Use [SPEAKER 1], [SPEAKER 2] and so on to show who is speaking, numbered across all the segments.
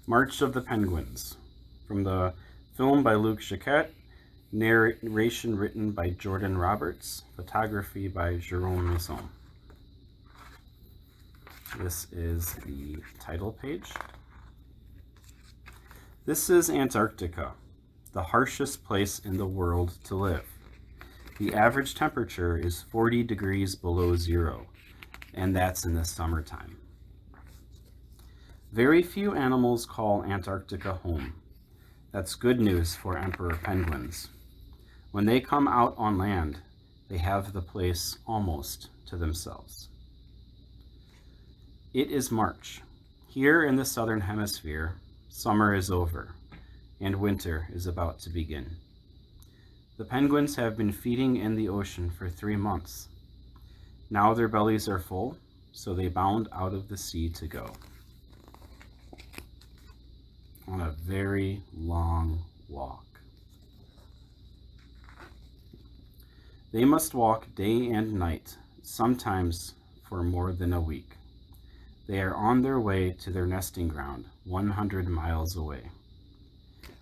[SPEAKER 1] March of the Penguins, from the film by Luc Jacquet, narration written by Jordan Roberts, photography by Jerome Maison. This is the title page. This is Antarctica, the harshest place in the world to live. The average temperature is 40 degrees below zero, and that's in the summertime. Very few animals call Antarctica home. That's good news for emperor penguins. When they come out on land, they have the place almost to themselves. It is March. Here in the southern hemisphere, summer is over, and winter is about to begin. The penguins have been feeding in the ocean for 3 months. Now their bellies are full, so they bound out of the sea to go on a very long walk. They must walk day and night, sometimes for more than a week. They are on their way to their nesting ground, 100 miles away.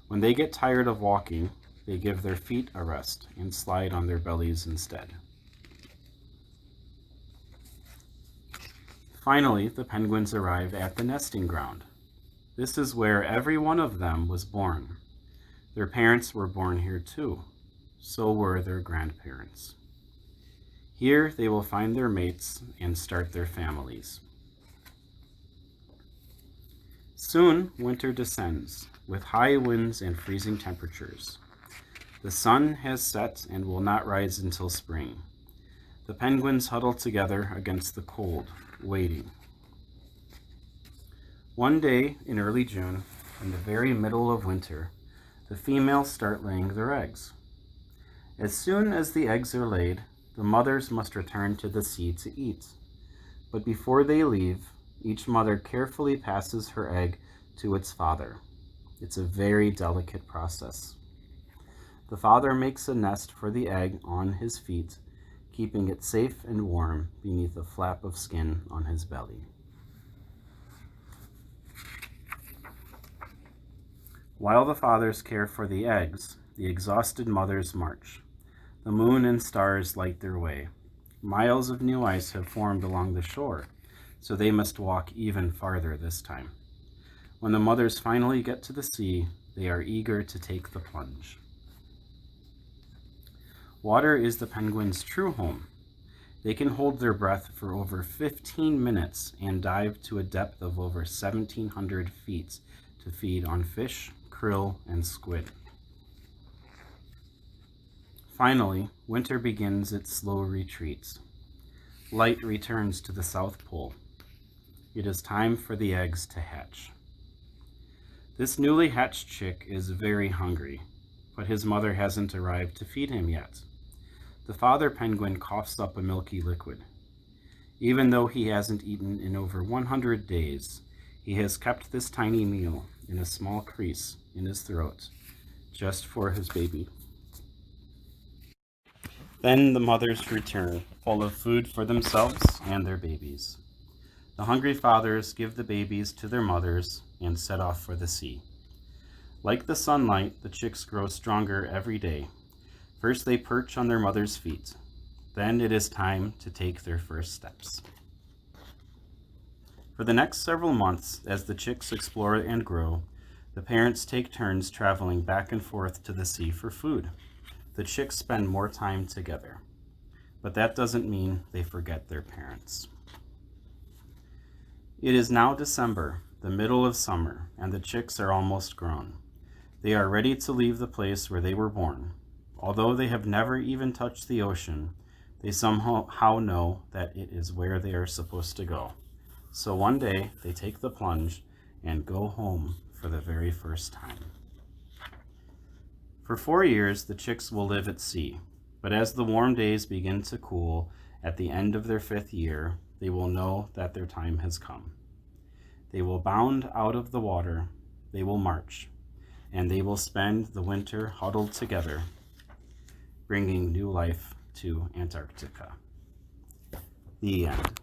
[SPEAKER 1] When they get tired of walking, they give their feet a rest and slide on their bellies instead. Finally, the penguins arrive at the nesting ground. This is where every one of them was born. Their parents were born here too. So were their grandparents. Here they will find their mates and start their families. Soon, winter descends, with high winds and freezing temperatures. The sun has set and will not rise until spring. The penguins huddle together against the cold, waiting. One day in early June, in the very middle of winter, the females start laying their eggs. As soon as the eggs are laid, the mothers must return to the sea to eat. But before they leave, each mother carefully passes her egg to its father. It's a very delicate process. The father makes a nest for the egg on his feet, keeping it safe and warm beneath a flap of skin on his belly. While the fathers care for the eggs, the exhausted mothers march. The moon and stars light their way. Miles of new ice have formed along the shore, so they must walk even farther this time. When the mothers finally get to the sea, they are eager to take the plunge. Water is the penguins' true home. They can hold their breath for over 15 minutes and dive to a depth of over 1,700 feet to feed on fish, krill, and squid. Finally, winter begins its slow retreat. Light returns to the South Pole. It is time for the eggs to hatch. This newly hatched chick is very hungry, but his mother hasn't arrived to feed him yet. The father penguin coughs up a milky liquid. Even though he hasn't eaten in over 100 days, he has kept this tiny meal in a small crease in his throat, just for his baby. Then the mothers return, full of food for themselves and their babies. The hungry fathers give the babies to their mothers and set off for the sea. Like the sunlight, the chicks grow stronger every day. First they perch on their mother's feet. Then it is time to take their first steps. For the next several months, as the chicks explore and grow, the parents take turns traveling back and forth to the sea for food. The chicks spend more time together, but that doesn't mean they forget their parents. It is now December, the middle of summer, and the chicks are almost grown. They are ready to leave the place where they were born. Although they have never even touched the ocean, they somehow know that it is where they are supposed to go. So one day, they take the plunge and go home for the very first time. For 4 years, the chicks will live at sea, but as the warm days begin to cool at the end of their 5th year, they will know that their time has come. They will bound out of the water, they will march, and they will spend the winter huddled together, bringing new life to Antarctica. The end.